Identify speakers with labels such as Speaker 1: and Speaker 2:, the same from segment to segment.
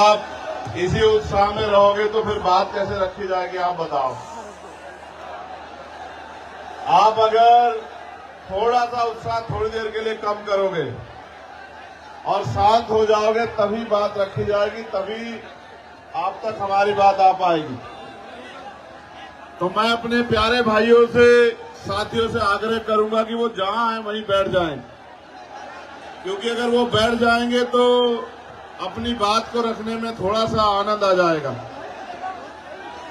Speaker 1: आप इसी उत्साह में रहोगे तो फिर बात कैसे रखी जाएगी, आप बताओ। आप अगर थोड़ा सा उत्साह थोड़ी देर के लिए कम करोगे और शांत हो जाओगे तभी बात रखी जाएगी, तभी आप तक हमारी बात आ पाएगी। तो मैं अपने प्यारे भाइयों से, साथियों से आग्रह करूंगा कि वो जहां हैं वहीं बैठ जाएं, क्योंकि अगर वो बैठ जाएंगे तो अपनी बात को रखने में थोड़ा सा आनंद आ जाएगा,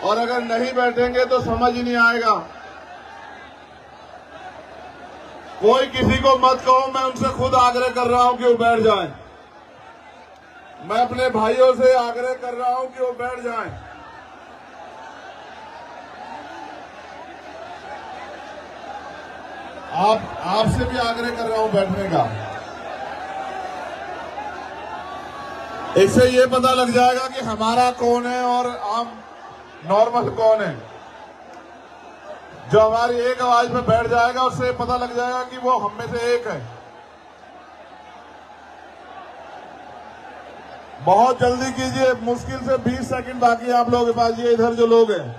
Speaker 1: और अगर नहीं बैठेंगे तो समझ ही नहीं आएगा। कोई किसी को मत कहो, मैं उनसे खुद आग्रह कर रहा हूं कि वो बैठ जाएं। मैं अपने भाइयों से आग्रह कर रहा हूं कि वो बैठ जाएं। आपसे भी आग्रह कर रहा हूं बैठने का। इससे ये पता लग जाएगा कि हमारा कौन है और आम नॉर्मल कौन है। जो हमारी एक आवाज में बैठ जाएगा उससे पता लग जाएगा कि वो हम में से एक है। बहुत जल्दी कीजिए, मुश्किल से 20 सेकंड बाकी है आप लोगों के पास। ये इधर जो लोग हैं,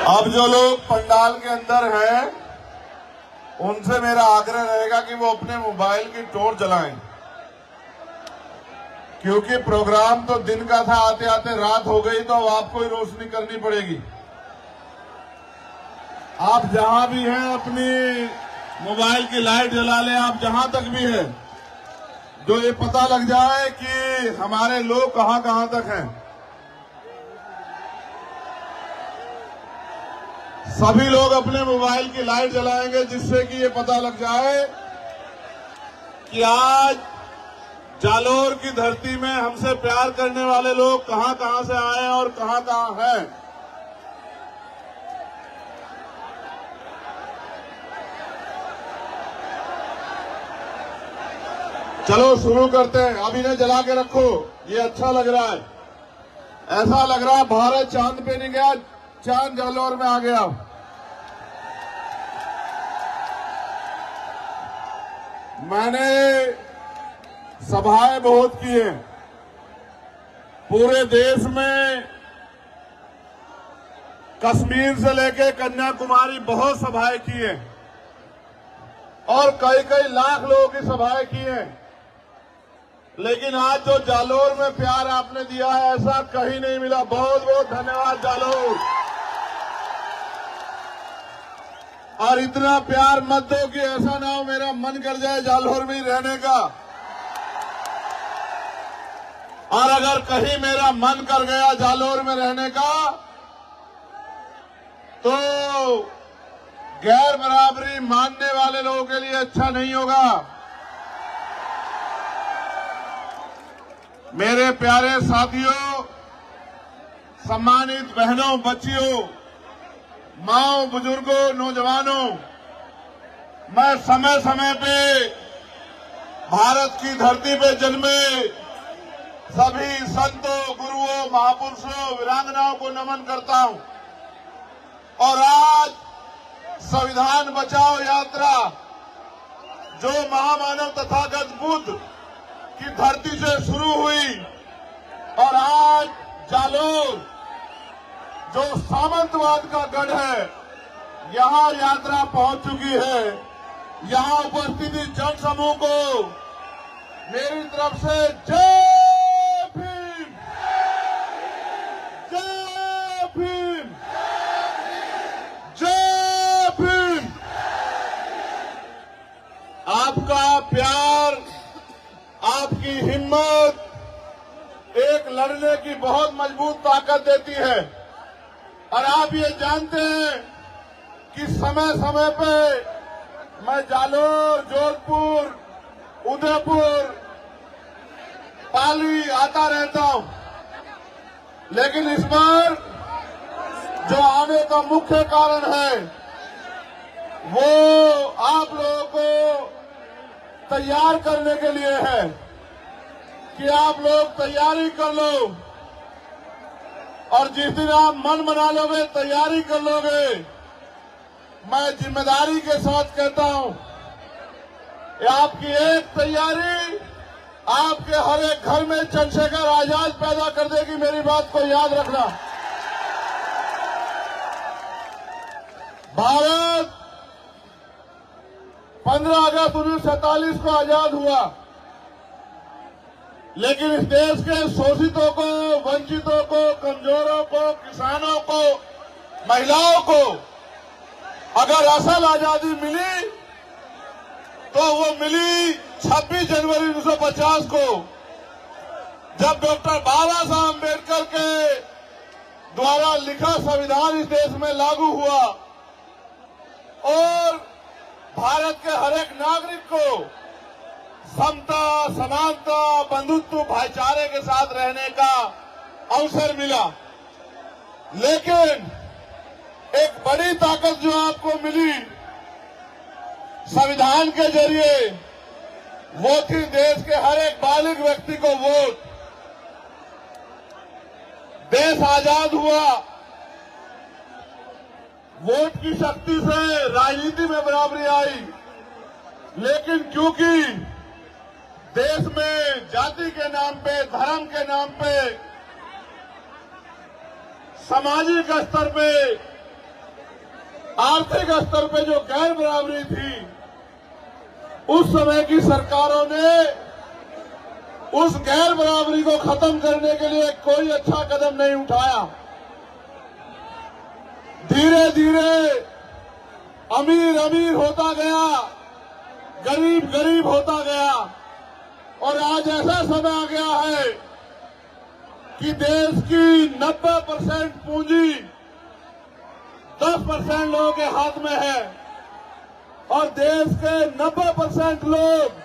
Speaker 1: अब जो लोग पंडाल के अंदर हैं उनसे मेरा आग्रह रहेगा कि वो अपने मोबाइल की टॉर्च जलाएं, क्योंकि प्रोग्राम तो दिन का था, आते आते रात हो गई, तो अब आपको ही रोशनी करनी पड़ेगी। आप जहां भी हैं अपनी मोबाइल की लाइट जला लें, आप जहां तक भी हैं, जो ये पता लग जाए कि हमारे लोग कहां कहां तक हैं। सभी लोग अपने मोबाइल की लाइट जलाएंगे, जिससे कि ये पता लग जाए कि आज जालोर की धरती में हमसे प्यार करने वाले लोग कहां कहां से आए और कहां कहां हैं। चलो शुरू करते हैं। अब इन्हें जला के रखो, ये अच्छा लग रहा है। ऐसा लग रहा है भारत चांद पे नहीं गया, चांद जालोर में आ गया। मैंने सभाएं बहुत की हैं पूरे देश में, कश्मीर से लेकर कन्याकुमारी बहुत सभाएं की हैं और कई कई लाख लोगों की सभाएं की हैं। लेकिन आज जो जालोर में प्यार आपने दिया है, ऐसा कहीं नहीं मिला। बहुत बहुत धन्यवाद जालोर। और इतना प्यार मत दो कि ऐसा ना हो मेरा मन कर जाए जालोर में ही रहने का। और अगर कहीं मेरा मन कर गया जालोर में रहने का, तो गैर बराबरी मानने वाले लोगों के लिए अच्छा नहीं होगा। मेरे प्यारे साथियों, सम्मानित बहनों, बच्चियों, माओ, बुजुर्गों, नौजवानों, मैं समय समय पे भारत की धरती पे जन्मे सभी संतों, गुरुओं, महापुरुषों, वीरांगनाओं को नमन करता हूं। और आज संविधान बचाओ यात्रा जो महामानव तथागत बुद्ध की धरती से शुरू हुई और आज जालोर जो सामंतवाद का गढ़ है, यहां यात्रा पहुंच चुकी है। यहां उपस्थित जन समूह को मेरी तरफ से जय भीम, जय भीम, जय भीम। आपका प्यार, आपकी हिम्मत एक लड़ने की बहुत मजबूत ताकत देती है। और आप ये जानते हैं कि समय समय पे मैं जालोर, जोधपुर, उदयपुर, पाली आता रहता हूं, लेकिन इस बार जो आने का मुख्य कारण है वो आप लोगों को तैयार करने के लिए है कि आप लोग तैयारी कर लो, और जिस दिन आप मन बना लोगे, तैयारी कर लोगे, मैं जिम्मेदारी के साथ कहता हूं कि आपकी एक तैयारी आपके हर एक घर में चंद्रशेखर आजाद पैदा कर देगी। मेरी बात को याद रखना। भारत 15 अगस्त 1947 को आजाद हुआ, लेकिन इस देश के शोषितों को, वंचितों को, कमजोरों को, किसानों को, महिलाओं को अगर असल आजादी मिली तो वो मिली 26 जनवरी 1950 को, जब डॉक्टर बाबा साहब अम्बेडकर के द्वारा लिखा संविधान इस देश में लागू हुआ और भारत के हर एक नागरिक को समता, समानता, बंधुत्व, भाईचारे के साथ रहने का अवसर मिला। लेकिन एक बड़ी ताकत जो आपको मिली संविधान के जरिए, वो थी देश के हर एक बालिग व्यक्ति को वोट। देश आजाद हुआ, वोट की शक्ति से राजनीति में बराबरी आई, लेकिन क्योंकि देश में जाति के नाम पे, धर्म के नाम पे, सामाजिक स्तर पे, आर्थिक स्तर पे जो गैर बराबरी थी, उस समय की सरकारों ने उस गैर बराबरी को खत्म करने के लिए कोई अच्छा कदम नहीं उठाया। धीरे धीरे अमीर अमीर होता गया, गरीब गरीब होता गया, और आज ऐसा समय आ गया है कि देश की 90% पूंजी 10% लोगों के हाथ में है, और देश के 90% लोग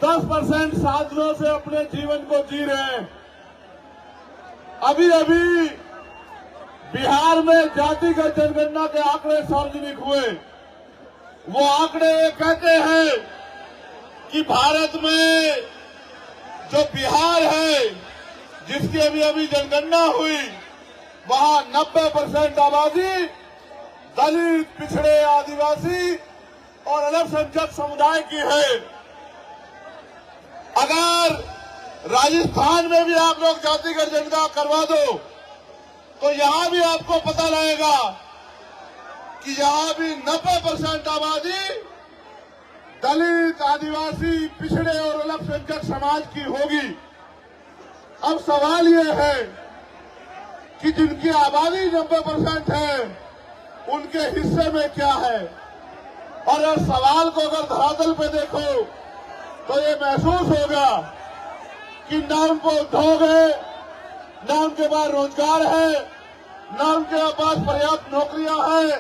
Speaker 1: 10% साधनों से अपने जीवन को जी रहे हैं। अभी अभी बिहार में जातिगत जनगणना के आंकड़े सार्वजनिक हुए। वो आंकड़े कहते हैं कि भारत में जो बिहार है, जिसकी अभी अभी जनगणना हुई, वहां 90% आबादी दलित, पिछड़े, आदिवासी और अल्पसंख्यक समुदाय की है। अगर राजस्थान में भी आप लोग जातिगत जनगणना करवा दो तो यहां भी आपको पता लगेगा कि यहां भी 90% आबादी दलित, आदिवासी, पिछड़े और अल्पसंख्यक समाज की होगी। अब सवाल ये है कि जिनकी आबादी 90% है, उनके हिस्से में क्या है। और इस सवाल को अगर धरातल पे देखो तो ये महसूस होगा कि न उनको उद्योग है, न उनके पास रोजगार है, न उनके पास पर्याप्त नौकरियां हैं,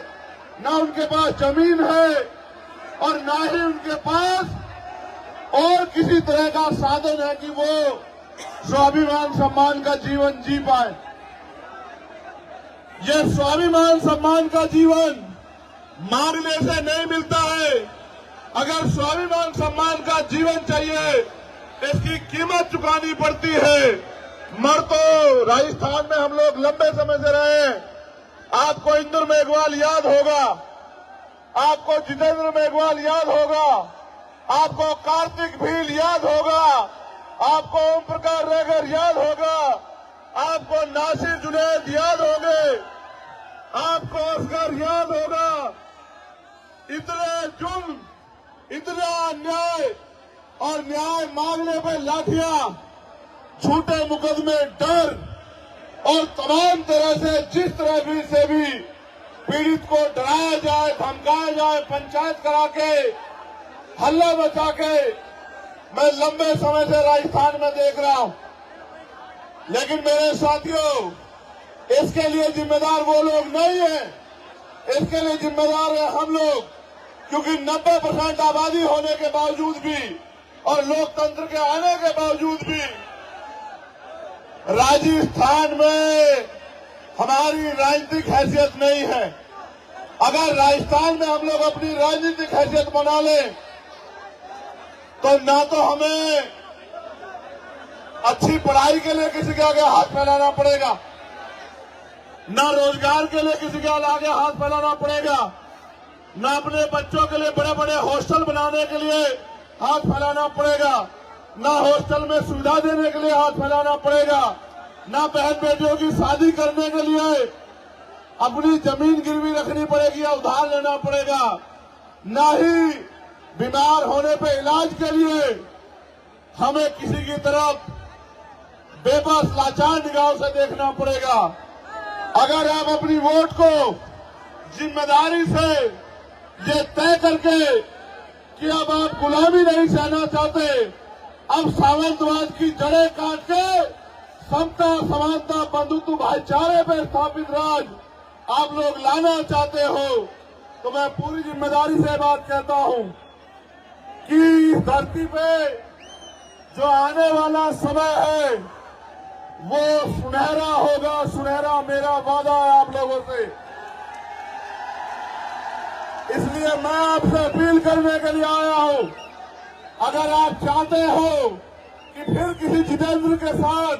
Speaker 1: न उनके पास जमीन है, और न ही उनके पास और किसी तरह का साधन है कि वो स्वाभिमान सम्मान का जीवन जी पाए। ये स्वाभिमान सम्मान का जीवन मांगने से नहीं मिलता है। अगर स्वाभिमान सम्मान का जीवन चाहिए, इसकी कीमत चुकानी पड़ती है। मर तो राजस्थान में हम लोग लंबे समय से रहे। आपको इंद्र मेघवाल याद होगा, आपको जितेंद्र मेघवाल याद होगा, आपको कार्तिक भील याद होगा, आपको ओम प्रकाश रेगर याद होगा, आपको नासिर जुनैद याद होंगे, आपको असगर याद होगा। इतने जुल्म, इतना अन्याय और न्याय मांगने पर लाठियां, झूठे मुकदमे, डर और तमाम तरह से जिस तरह भी से भी पीड़ित को डराया जाए, धमकाया जाए, पंचायत करा के, हल्ला मचा के, मैं लंबे समय से राजस्थान में देख रहा हूं। लेकिन मेरे साथियों, इसके लिए जिम्मेदार वो लोग नहीं है, इसके लिए जिम्मेदार है हम लोग, क्योंकि 90% आबादी होने के बावजूद भी और लोकतंत्र के आने के बावजूद भी राजस्थान में हमारी राजनीतिक हैसियत नहीं है। अगर राजस्थान में हम लोग अपनी राजनीतिक हैसियत बना लें तो ना तो हमें अच्छी पढ़ाई के लिए किसी के आगे हाथ फैलाना पड़ेगा, ना रोजगार के लिए किसी के आगे हाथ फैलाना पड़ेगा, ना अपने बच्चों के लिए बड़े बड़े हॉस्टल बनाने के लिए हाथ फैलाना पड़ेगा, ना हॉस्टल में सुविधा देने के लिए हाथ फैलाना पड़ेगा, ना बहन बेटियों की शादी करने के लिए अपनी जमीन गिरवी रखनी पड़ेगी या उधार लेना पड़ेगा, ना ही बीमार होने पे इलाज के लिए हमें किसी की तरफ बेबस लाचार निगाहों से देखना पड़ेगा। अगर आप अपनी वोट को जिम्मेदारी से ये तय करके कि अब आप गुलामी नहीं सहना चाहते, अब सामंतवाद की जड़ें काट के समता समानता बंधुत्व भाईचारे पर स्थापित राज आप लोग लाना चाहते हो, तो मैं पूरी जिम्मेदारी से बात कहता हूं कि इस धरती पे जो आने वाला समय है वो सुनहरा होगा, सुनहरा मेरा वादा है आप लोगों से। इसलिए मैं आपसे अपील करने के लिए आया हूं, अगर आप चाहते हो कि फिर किसी जितेंद्र के साथ,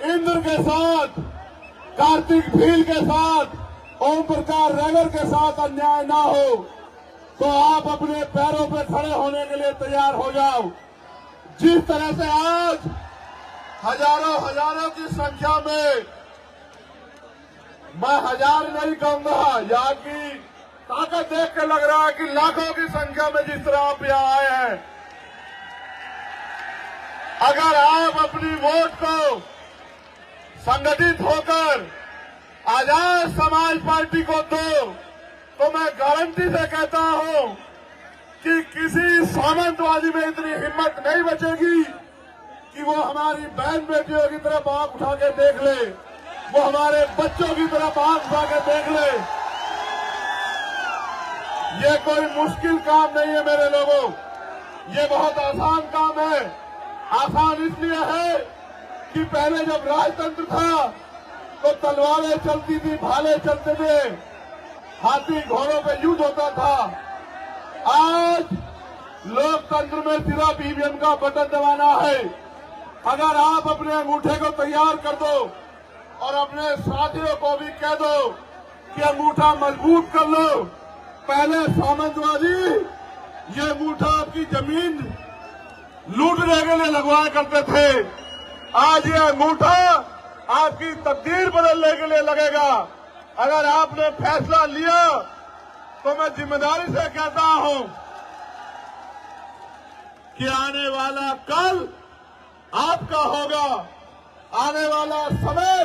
Speaker 1: इंद्र के साथ, कार्तिक भील के साथ, ओम प्रकाश रैगर के साथ अन्याय ना हो, तो आप अपने पैरों पर खड़े होने के लिए तैयार हो जाओ। जिस तरह से आज हजारों की संख्या में, मैं हजार नहीं कहूंगा, यहाँ की ताकत देख के लग रहा है कि लाखों की संख्या में जिस तरह आप यहाँ आए हैं, अगर आप अपनी वोट को संगठित होकर आजाद समाज पार्टी को दो, तो मैं गारंटी से कहता हूं कि किसी सामंतवादी में इतनी हिम्मत नहीं बचेगी कि वो हमारी बहन बेटियों की तरफ आंख उठा के देख ले, वो हमारे बच्चों की तरफ आंख उठा के देख ले। ये कोई मुश्किल काम नहीं है मेरे लोगों, ये बहुत आसान काम है। आसान इसलिए है कि पहले जब राजतंत्र था तो तलवारें चलती थी, भाले चलते थे, हाथी घोड़ों पे युद्ध होता था। आज लोकतंत्र में सिर्फ ईवीएम का बटन दबाना है। अगर आप अपने अंगूठे को तैयार कर दो और अपने साथियों को भी कह दो कि अंगूठा मजबूत कर लो। पहले सामंतवादी ये अंगूठा आपकी जमीन लूटने के लिए लगवाया करते थे, आज ये अंगूठा आपकी तकदीर बदलने के लिए लगेगा। अगर आपने फैसला लिया तो मैं जिम्मेदारी से कहता हूं कि आने वाला कल आपका होगा, आने वाला समय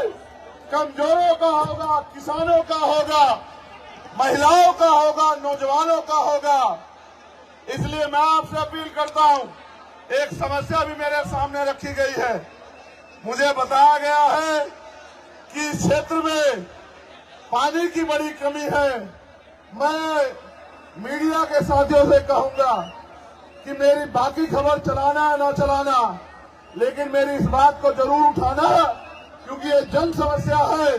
Speaker 1: कमजोरों का होगा, किसानों का होगा, महिलाओं का होगा, नौजवानों का होगा। इसलिए मैं आपसे अपील करता हूं, एक समस्या भी मेरे सामने रखी गई है। मुझे बताया गया है कि इस क्षेत्र में पानी की बड़ी कमी है। मैं मीडिया के साथियों से कहूंगा कि मेरी बाकी खबर चलाना है ना चलाना, लेकिन मेरी इस बात को जरूर उठाना, क्योंकि ये जन समस्या है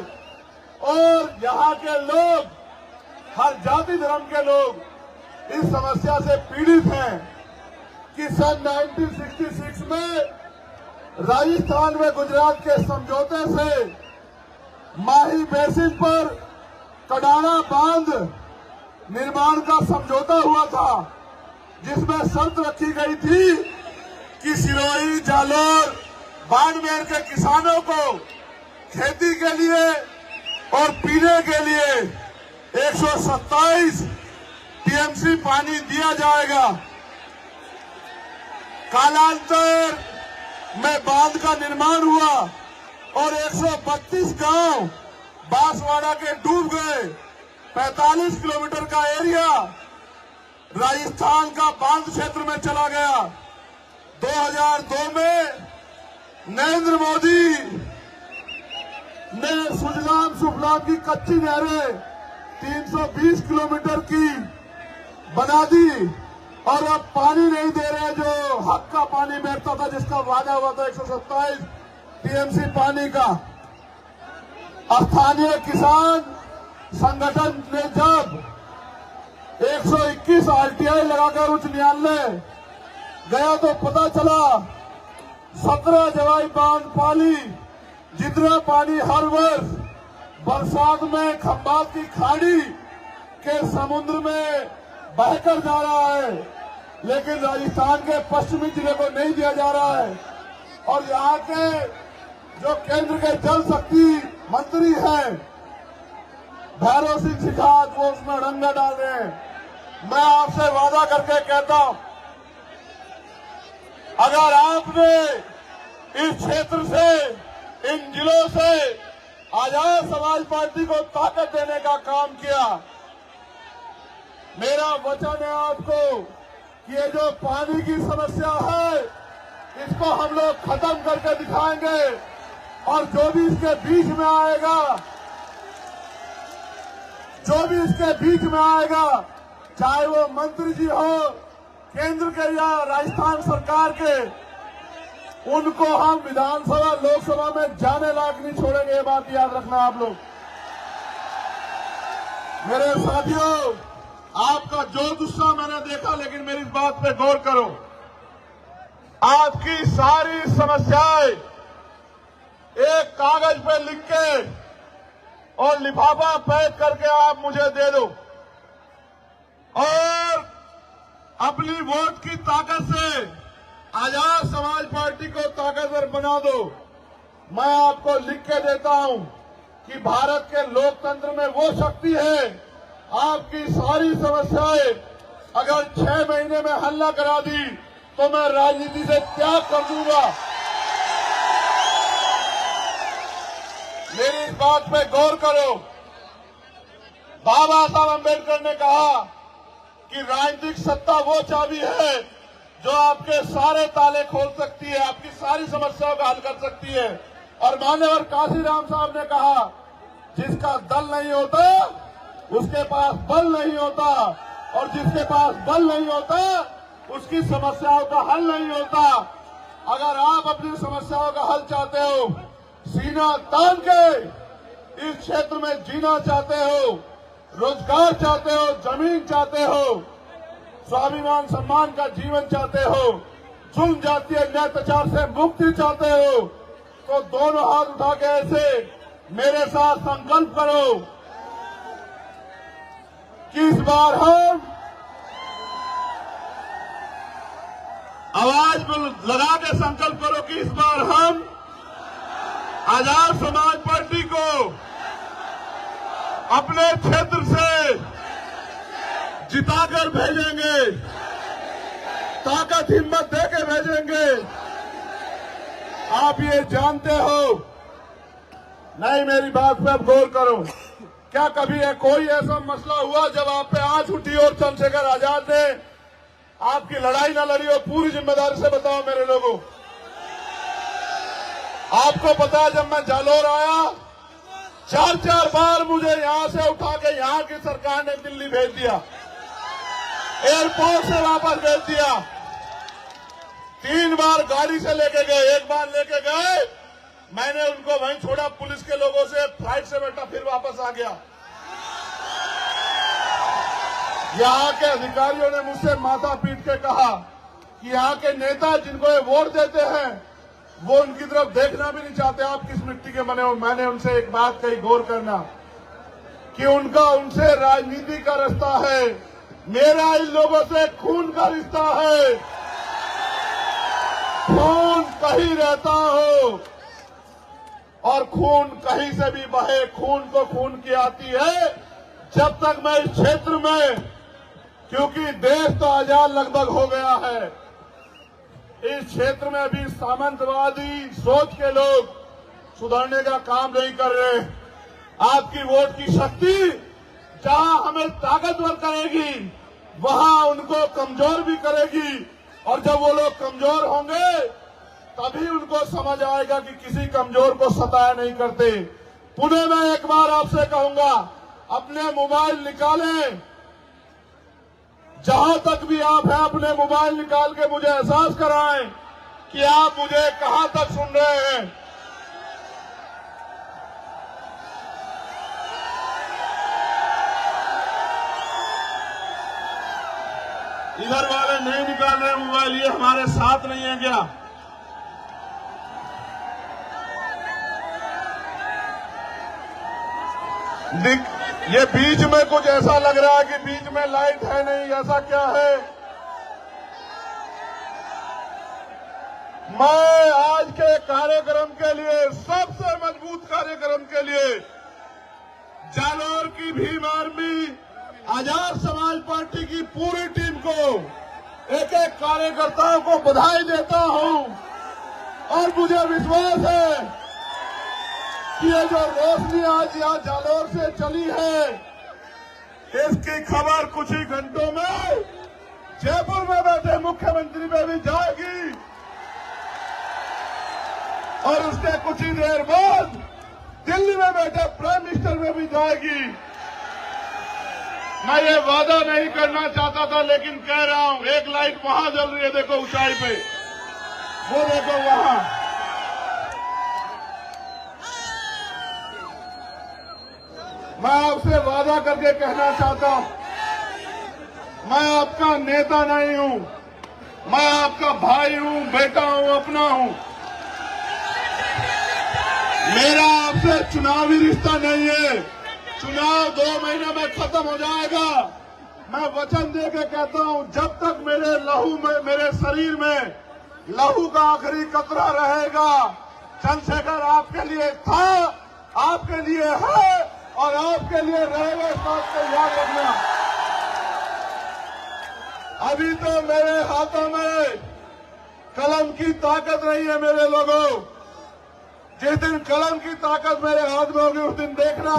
Speaker 1: और यहाँ के लोग, हर जाति धर्म के लोग इस समस्या से पीड़ित हैं कि सन 1966 में राजस्थान में गुजरात के समझौते से माही बेसिन पर कडाना बांध निर्माण का समझौता हुआ था, जिसमें शर्त रखी गई थी कि सिरोही, जालोर, बाड़मेर के किसानों को खेती के लिए और पीने के लिए 127 टीएमसी पानी दिया जाएगा। कालांतर में बांध का निर्माण हुआ और 132 गांव बांसवाड़ा के डूब गए। 45 किलोमीटर का एरिया राजस्थान का बांध क्षेत्र में चला गया। 2002 में नरेंद्र मोदी ने सुजलाम सुफलाम की कच्ची नहरें 320 किलोमीटर की बना दी और अब पानी नहीं दे रहे, जो हक का पानी बैठता था, जिसका वादा हुआ था 127 टीएमसी पानी का। स्थानीय किसान संगठन ने जब 121 आरटीआई लगाकर उच्च न्यायालय गया तो पता चला 17 जवाई बांध पाली जितना पानी हर वर्ष बरसात में खंभात की खाड़ी के समुद्र में बहकर जा रहा है, लेकिन राजस्थान के पश्चिमी जिले को नहीं दिया जा रहा है। और यहाँ के जो केंद्र के जल शक्ति मंत्री हैं भैरव सिंह शिखावत, वो उसमें रंगा डाल रहे हैं। मैं आपसे वादा करके कहता हूं, अगर आपने इस क्षेत्र से, इन जिलों से आजाद समाज पार्टी को ताकत देने का काम किया, मेरा वचन है आपको कि ये जो पानी की समस्या है इसको हम लोग खत्म करके दिखाएंगे। और जो भी इसके बीच में आएगा, चाहे वो मंत्री जी हो केंद्र के या राजस्थान सरकार के, उनको हम विधानसभा लोकसभा में जाने लायक नहीं छोड़ेंगे। ये बात याद रखना आप लोग। मेरे साथियों, आपका जो गुस्सा मैंने देखा, लेकिन मेरी इस बात पे गौर करो। आपकी सारी समस्याएं एक कागज पे लिख के और लिफाफा पैक करके आप मुझे दे दो और अपनी वोट की ताकत से आजाद समाज पार्टी को ताकतवर बना दो। मैं आपको लिख के देता हूं कि भारत के लोकतंत्र में वो शक्ति है, आपकी सारी समस्याएं अगर 6 महीने में हल न करा दी तो मैं राजनीति से त्याग कर दूंगा। मेरी इस बात पे गौर करो। बाबा साहब अम्बेडकर ने कहा कि राजनीतिक सत्ता वो चाबी है जो आपके सारे ताले खोल सकती है, आपकी सारी समस्याओं का हल कर सकती है। और मान्यवर काशीराम साहब ने कहा, जिसका दल नहीं होता उसके पास बल नहीं होता, और जिसके पास बल नहीं होता उसकी समस्याओं का हल नहीं होता। अगर आप अपनी समस्याओं का हल चाहते हो, सीना तान के इस क्षेत्र में जीना चाहते हो, रोजगार चाहते हो, जमीन चाहते हो, स्वाभिमान सम्मान का जीवन चाहते हो, जुल्म जातीय अत्याचार से मुक्ति चाहते हो, तो दोनों हाथ उठा के ऐसे मेरे साथ संकल्प करो कि इस बार हम आवाज लगा के संकल्प करो कि इस बार हम आजाद समाज पार्टी को अपने क्षेत्र से जिताकर भेजेंगे, ताकत हिम्मत देके भेजेंगे। आप ये जानते हो, नहीं मेरी बात पे अब गौर करो। क्या कभी कोई ऐसा मसला हुआ जब आप पे आंच उठी और चंद्रशेखर आजाद ने आपकी लड़ाई न लड़ी? और पूरी जिम्मेदारी से बताओ मेरे लोगों, आपको पता है जब मैं जालोर आया 4 बार मुझे यहां से उठा के यहां की सरकार ने दिल्ली भेज दिया, एयरपोर्ट से वापस भेज दिया। 3 बार गाड़ी से लेके गए, 1 बार लेके गए, मैंने उनको वहीं छोड़ा पुलिस के लोगों से, फ्लाइट से बैठा, फिर वापस आ गया। यहां के अधिकारियों ने मुझसे माथा पीट के कहा कि यहां के नेता जिनको ये वोट देते हैं वो उनकी तरफ देखना भी नहीं चाहते, आप किस मिट्टी के बने हो। मैंने उनसे एक बात कही, गौर करना, कि उनका उनसे राजनीति का रिश्ता है, मेरा इन लोगों से खून का रिश्ता है। खून कहीं रहता हो और खून कहीं से भी बहे, खून को खून की आती है। जब तक मैं इस क्षेत्र में, क्योंकि देश तो आजाद लगभग हो गया है, इस क्षेत्र में अभी सामंतवादी सोच के लोग सुधरने का काम नहीं कर रहे। आपकी वोट की शक्ति जहां हमें ताकतवर करेगी वहां उनको कमजोर भी करेगी, और जब वो लोग कमजोर होंगे तभी उनको समझ आएगा कि किसी कमजोर को सताया नहीं करते। पुनः मैं एक बार आपसे कहूंगा, अपने मोबाइल निकालें, जहां तक भी आप हैं अपने मोबाइल निकाल के मुझे एहसास कराएं कि आप मुझे कहां तक सुन रहे हैं। इधर वाले नहीं निकाल रहे मोबाइल, ये हमारे साथ नहीं है क्या? ये बीच में कुछ ऐसा लग रहा है कि बीच में लाइट है नहीं, ऐसा क्या है? मैं आज के कार्यक्रम के लिए, सबसे मजबूत कार्यक्रम के लिए जालौर की भीम आर्मी, आजाद समाज पार्टी की पूरी टीम को, एक एक कार्यकर्ताओं को बधाई देता हूं। और मुझे विश्वास है कि ये जो रोशनी आज यहाँ जालौर से चली है, इसकी खबर कुछ ही घंटों में जयपुर में बैठे मुख्यमंत्री में भी जाएगी और उसके कुछ ही देर बाद दिल्ली में बैठे प्राइम मिनिस्टर में भी जाएगी। मैं ये वादा नहीं करना चाहता था, लेकिन कह रहा हूं, एक लाइट वहां जल रही है, देखो ऊंचाई पे, वो देखो वहां। मैं आपसे वादा करके कहना चाहता हूं, मैं आपका नेता नहीं हूं, मैं आपका भाई हूं, बेटा हूं, अपना हूं। मेरा आपसे चुनावी रिश्ता नहीं है। चुनाव 2 महीने में खत्म हो जाएगा। मैं वचन दे के कहता हूं, जब तक मेरे लहू में, मेरे शरीर में लहू का आखिरी कतरा रहेगा, चंद्रशेखर आपके लिए था, आपके लिए है और आपके लिए रहेगा, इस बात को याद रखना। अभी तो मेरे हाथों में कलम की ताकत नहीं है मेरे लोगों। जिस दिन कलम की ताकत मेरे हाथ में होगी, उस दिन देखना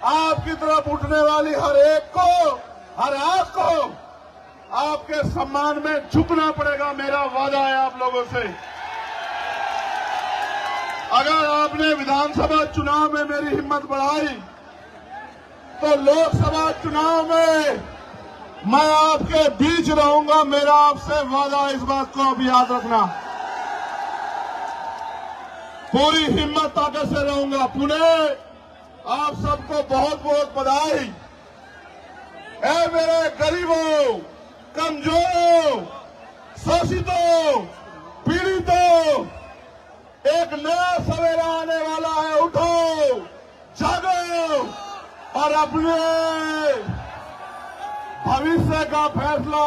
Speaker 1: आपकी तरफ उठने वाली हर एक को, हर आंख को आपके सम्मान में झुकना पड़ेगा। मेरा वादा है आप लोगों से। अगर आपने विधानसभा चुनाव में मेरी हिम्मत बढ़ाई, तो लोकसभा चुनाव में मैं आपके बीच रहूंगा। मेरा आपसे वादा, इस बात को अब याद रखना। पूरी हिम्मत ताकत से रहूंगा। पुणे, आप सबको बहुत बहुत बधाई। ऐ मेरे गरीबों, कमजोरों, शोषितों, पीड़ितों, एक नया सवेरा आने वाला है। उठो, जागो और अपने भविष्य का फैसला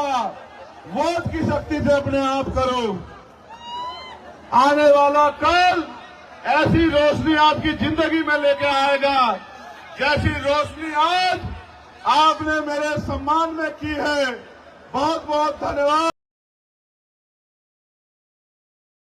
Speaker 1: वोट की शक्ति से अपने आप करो। आने वाला कल ऐसी रोशनी आपकी जिंदगी में लेके आएगा, जैसी रोशनी आज आपने मेरे सम्मान में की है। बहुत बहुत धन्यवाद।